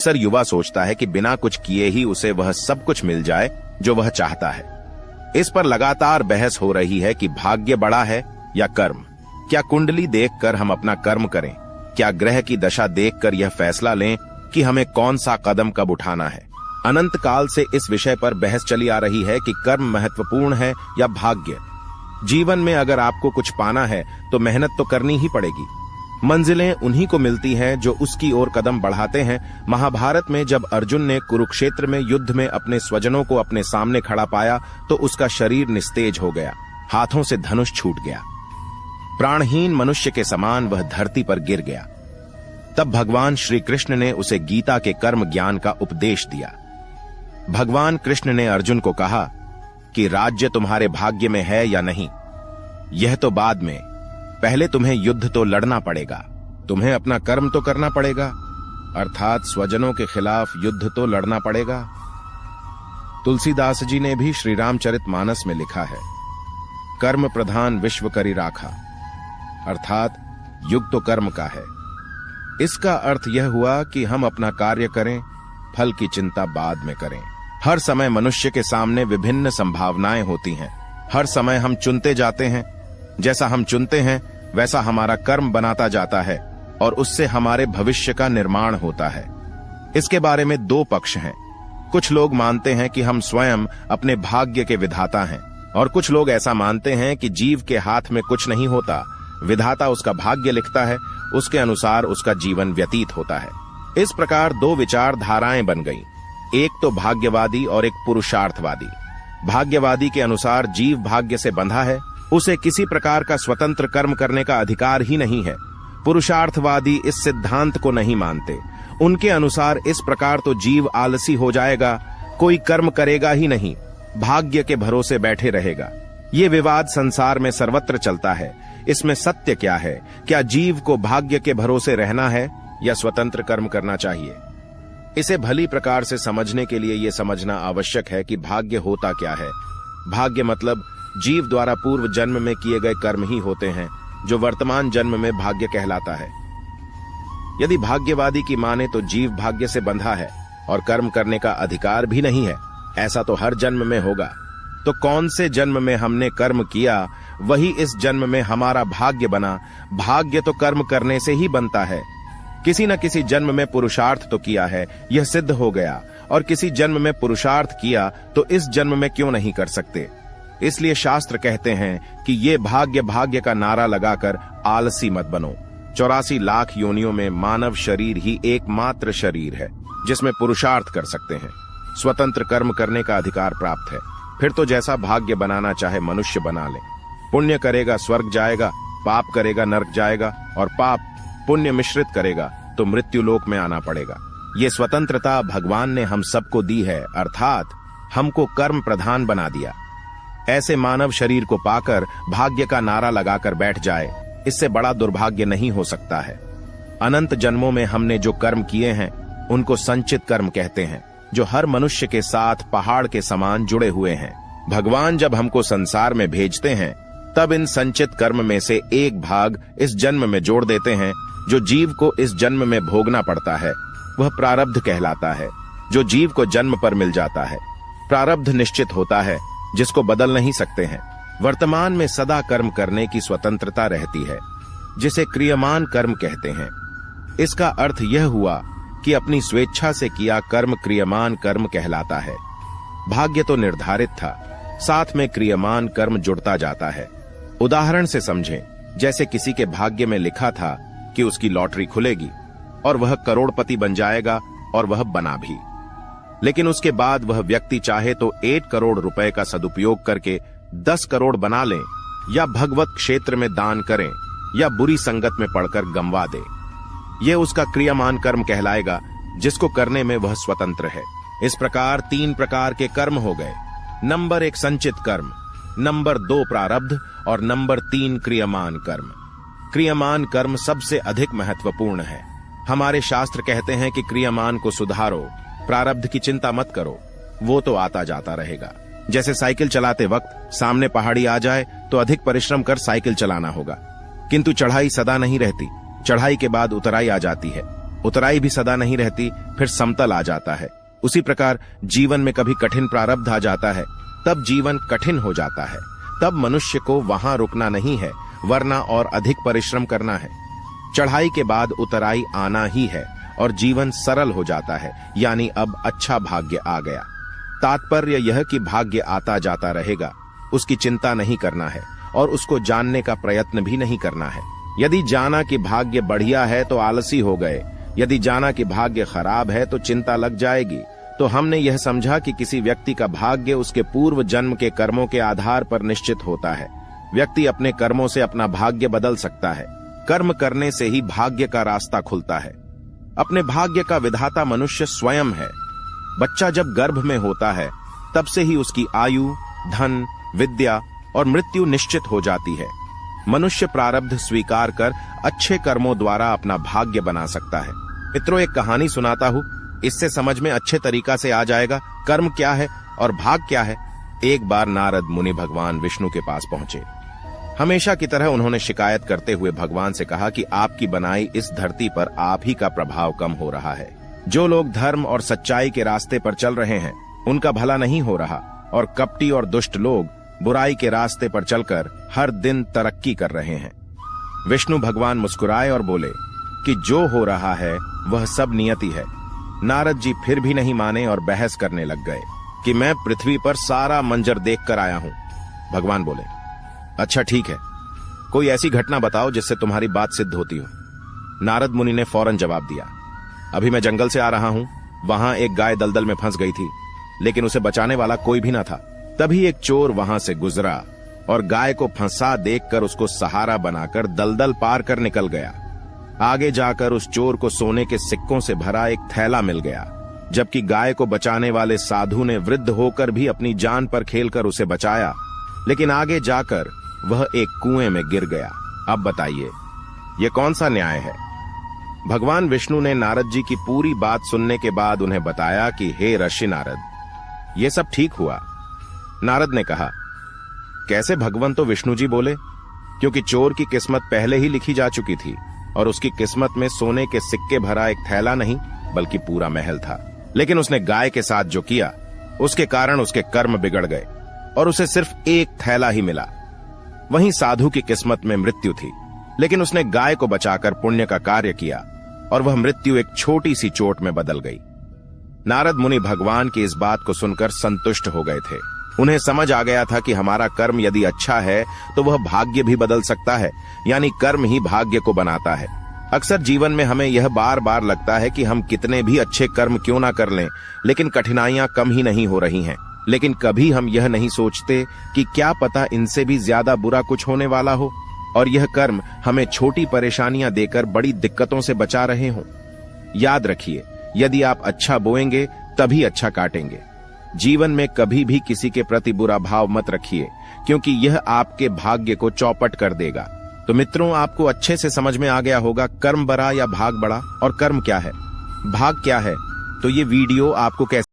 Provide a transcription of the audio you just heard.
अक्सर युवा सोचता है कि बिना कुछ किए ही उसे वह सब कुछ मिल जाए जो वह चाहता है। इस पर लगातार बहस हो रही है कि भाग्य बड़ा है या कर्म। क्या कुंडली देखकर हम अपना कर्म करें? क्या ग्रह की दशा देखकर यह फैसला लें कि हमें कौन सा कदम कब उठाना है? अनंत काल से इस विषय पर बहस चली आ रही है कि कर्म महत्वपूर्ण है या भाग्य। जीवन में अगर आपको कुछ पाना है तो मेहनत तो करनी ही पड़ेगी। मंजिलें उन्हीं को मिलती हैं जो उसकी ओर कदम बढ़ाते हैं। महाभारत में जब अर्जुन ने कुरुक्षेत्र में युद्ध में अपने स्वजनों को अपने सामने खड़ा पाया तो उसका शरीर निस्तेज हो गया, हाथों से धनुष छूट गया। प्राणहीन मनुष्य के समान वह धरती पर गिर गया। तब भगवान श्री कृष्ण ने उसे गीता के कर्म ज्ञान का उपदेश दिया। भगवान कृष्ण ने अर्जुन को कहा कि राज्य तुम्हारे भाग्य में है या नहीं, यह तो बाद में, पहले तुम्हें युद्ध तो लड़ना पड़ेगा, तुम्हें अपना कर्म तो करना पड़ेगा, अर्थात स्वजनों के खिलाफ युद्ध तो लड़ना पड़ेगा। तुलसीदास जी ने भी श्री रामचरितमानस में लिखा है, कर्म प्रधान विश्व करी राखा, अर्थात युग तो कर्म का है। इसका अर्थ यह हुआ कि हम अपना कार्य करें, फल की चिंता बाद में करें। हर समय मनुष्य के सामने विभिन्न संभावनाएं होती हैं। हर समय हम चुनते जाते हैं। जैसा हम चुनते हैं वैसा हमारा कर्म बनाता जाता है और उससे हमारे भविष्य का निर्माण होता है। इसके बारे में दो पक्ष हैं। कुछ लोग मानते हैं कि हम स्वयं अपने भाग्य के विधाता हैं और कुछ लोग ऐसा मानते हैं कि जीव के हाथ में कुछ नहीं होता, विधाता उसका भाग्य लिखता है, उसके अनुसार उसका जीवन व्यतीत होता है। इस प्रकार दो विचारधाराएं बन गईं, एक तो भाग्यवादी और एक पुरुषार्थवादी। भाग्यवादी के अनुसार जीव भाग्य से बंधा है, उसे किसी प्रकार का स्वतंत्र कर्म करने का अधिकार ही नहीं है। पुरुषार्थवादी इस सिद्धांत को नहीं मानते। उनके अनुसार इस प्रकार तो जीव आलसी हो जाएगा, कोई कर्म करेगा ही नहीं, भाग्य के भरोसे बैठे रहेगा। ये विवाद संसार में सर्वत्र चलता है। इसमें सत्य क्या है? क्या जीव को भाग्य के भरोसे रहना है या स्वतंत्र कर्म करना चाहिए? इसे भली प्रकार से समझने के लिए यह समझना आवश्यक है कि भाग्य होता क्या है। भाग्य मतलब जीव द्वारा पूर्व जन्म में किए गए कर्म ही होते हैं, जो वर्तमान जन्म में भाग्य कहलाता है। यदि भाग्यवादी की माने तो जीव भाग्य से बंधा है और कर्म करने का अधिकार भी नहीं है, ऐसा तो हर जन्म में होगा। तो कौन से जन्म में हमने कर्म किया वही इस जन्म में हमारा भाग्य बना। भाग्य तो कर्म करने से ही बनता है। किसी न किसी जन्म में पुरुषार्थ तो किया है, यह सिद्ध हो गया, और किसी जन्म में पुरुषार्थ किया तो इस जन्म में क्यों नहीं कर सकते? इसलिए शास्त्र कहते हैं कि ये भाग्य भाग्य का नारा लगाकर आलसी मत बनो। 84 लाख योनियों में मानव शरीर ही एकमात्र शरीर है जिसमें पुरुषार्थ कर सकते हैं, स्वतंत्र कर्म करने का अधिकार प्राप्त है। फिर तो जैसा भाग्य बनाना चाहे मनुष्य बना ले। पुण्य करेगा स्वर्ग जाएगा, पाप करेगा नरक जाएगा, और पाप पुण्य मिश्रित करेगा तो मृत्यु लोक में आना पड़ेगा। ये स्वतंत्रता भगवान ने हम सबको दी है, अर्थात हमको कर्म प्रधान बना दिया। ऐसे मानव शरीर को पाकर भाग्य का नारा लगाकर बैठ जाए, इससे बड़ा दुर्भाग्य नहीं हो सकता है। अनंत जन्मों में हमने जो कर्म किए हैं उनको संचित कर्म कहते हैं, जो हर मनुष्य के साथ पहाड़ के समान जुड़े हुए हैं। भगवान जब हमको संसार में भेजते हैं तब इन संचित कर्म में से एक भाग इस जन्म में जोड़ देते हैं। जो जीव को इस जन्म में भोगना पड़ता है वह प्रारब्ध कहलाता है, जो जीव को जन्म पर मिल जाता है। प्रारब्ध निश्चित होता है जिसको बदल नहीं सकते हैं। वर्तमान में सदा कर्म करने की स्वतंत्रता रहती है, जिसे क्रियमान कर्म कहते हैं। इसका अर्थ यह हुआ कि अपनी स्वेच्छा से किया कर्म क्रियमान कर्म कहलाता है। भाग्य तो निर्धारित था, साथ में क्रियमान कर्म जुड़ता जाता है। उदाहरण से समझें, जैसे किसी के भाग्य में लिखा था कि उसकी लॉटरी खुलेगी और वह करोड़पति बन जाएगा, और वह बना भी। लेकिन उसके बाद वह व्यक्ति चाहे तो 1 करोड़ रुपए का सदुपयोग करके 10 करोड़ बना ले, या भगवत क्षेत्र में दान करें, या बुरी संगत में पड़कर गंवा दे। यह उसका क्रियमान कर्म कहलाएगा, जिसको करने में वह स्वतंत्र है। इस प्रकार 3 प्रकार के कर्म हो गए। नंबर 1 संचित कर्म, नंबर 2 प्रारब्ध, और नंबर 3 क्रियमान कर्म। क्रियमान कर्म सबसे अधिक महत्वपूर्ण है। हमारे शास्त्र कहते हैं कि क्रियमान को सुधारो, प्रारब्ध की चिंता मत करो, वो तो आता जाता रहेगा। जैसे साइकिल चलाते वक्त सामने पहाड़ी आ जाए तो अधिक परिश्रम कर साइकिल चलाना होगा, किंतु चढ़ाई सदा नहीं रहती, चढ़ाई के बाद उतराई आ जाती है। उतराई भी सदा नहीं रहती, फिर समतल आ जाता है। उसी प्रकार जीवन में कभी कठिन प्रारब्ध आ जाता है, तब जीवन कठिन हो जाता है। तब मनुष्य को वहां रुकना नहीं है, वरना और अधिक परिश्रम करना है। चढ़ाई के बाद उतराई आना ही है और जीवन सरल हो जाता है, यानी अब अच्छा भाग्य आ गया। तात्पर्य यह कि भाग्य आता जाता रहेगा, उसकी चिंता नहीं करना है और उसको जानने का प्रयत्न भी नहीं करना है। यदि जाना कि भाग्य बढ़िया है तो आलसी हो गए, यदि जाना कि भाग्य खराब है तो चिंता लग जाएगी। तो हमने यह समझा कि किसी व्यक्ति का भाग्य उसके पूर्व जन्म के कर्मों के आधार पर निश्चित होता है। व्यक्ति अपने कर्मों से अपना भाग्य बदल सकता है। कर्म करने से ही भाग्य का रास्ता खुलता है। अपने भाग्य का विधाता मनुष्य स्वयं है। बच्चा जब गर्भ में होता है तब से ही उसकी आयु, धन, विद्या और मृत्यु निश्चित हो जाती है। मनुष्य प्रारब्ध स्वीकार कर अच्छे कर्मों द्वारा अपना भाग्य बना सकता है। मित्रों, एक कहानी सुनाता हूं, इससे समझ में अच्छे तरीका से आ जाएगा कर्म क्या है और भाग क्या है। एक बार नारद मुनि भगवान विष्णु के पास पहुंचे। हमेशा की तरह उन्होंने शिकायत करते हुए भगवान से कहा कि आपकी बनाई इस धरती पर आप ही का प्रभाव कम हो रहा है। जो लोग धर्म और सच्चाई के रास्ते पर चल रहे हैं उनका भला नहीं हो रहा, और कपटी और दुष्ट लोग बुराई के रास्ते पर चलकर हर दिन तरक्की कर रहे हैं। विष्णु भगवान मुस्कुराए और बोले कि जो हो रहा है वह सब नियति है। नारद जी फिर भी नहीं माने और बहस करने लग गए कि मैं पृथ्वी पर सारा मंजर देख कर आया हूं। भगवान बोले, अच्छा ठीक है, कोई ऐसी घटना बताओ जिससे तुम्हारी बात सिद्ध होती हो। नारद मुनि ने फौरन जवाब दिया, अभी मैं जंगल से आ रहा हूं, वहां एक गाय दलदल में फंस गई थी, लेकिन उसे बचाने वाला कोई भी न था। तभी एक चोर वहां से गुजरा और गाय को फंसा देखकर उसको सहारा बनाकर दलदल पार कर निकल गया। आगे जाकर उस चोर को सोने के सिक्कों से भरा एक थैला मिल गया, जबकि गाय को बचाने वाले साधु ने वृद्ध होकर भी अपनी जान पर खेलकर उसे बचाया, लेकिन आगे जाकर वह एक कुएं में गिर गया। अब बताइए, यह कौन सा न्याय है? भगवान विष्णु ने नारद जी की पूरी बात सुनने के बाद उन्हें बताया कि हे ऋषि नारद, ये सब ठीक हुआ। नारद ने कहा, कैसे भगवान? तो विष्णु जी बोले, क्योंकि चोर की किस्मत पहले ही लिखी जा चुकी थी और उसकी किस्मत में सोने के सिक्के भरा एक थैला नहीं बल्कि पूरा महल था। लेकिन उसने गाय के साथ जो किया उसके कारण उसके कर्म बिगड़ गए और उसे सिर्फ एक थैला ही मिला। वहीं साधु की किस्मत में मृत्यु थी, लेकिन उसने गाय को बचाकर पुण्य का कार्य किया और वह मृत्यु एक छोटी सी चोट में बदल गई। नारद मुनि भगवान की इस बात को सुनकर संतुष्ट हो गए थे। उन्हें समझ आ गया था कि हमारा कर्म यदि अच्छा है तो वह भाग्य भी बदल सकता है, यानी कर्म ही भाग्य को बनाता है। अक्सर जीवन में हमें यह बार बार लगता है कि हम कितने भी अच्छे कर्म क्यों ना कर लें, लेकिन कठिनाइयां कम ही नहीं हो रही हैं। लेकिन कभी हम यह नहीं सोचते कि क्या पता इनसे भी ज्यादा बुरा कुछ होने वाला हो और यह कर्म हमें छोटी परेशानियां देकर बड़ी दिक्कतों से बचा रहे हों। याद रखिए, यदि आप अच्छा बोएंगे तभी अच्छा काटेंगे। जीवन में कभी भी किसी के प्रति बुरा भाव मत रखिए, क्योंकि यह आपके भाग्य को चौपट कर देगा। तो मित्रों, आपको अच्छे से समझ में आ गया होगा कर्म बड़ा या भाग बड़ा, और कर्म क्या है, भाग क्या है। तो ये वीडियो आपको कैसे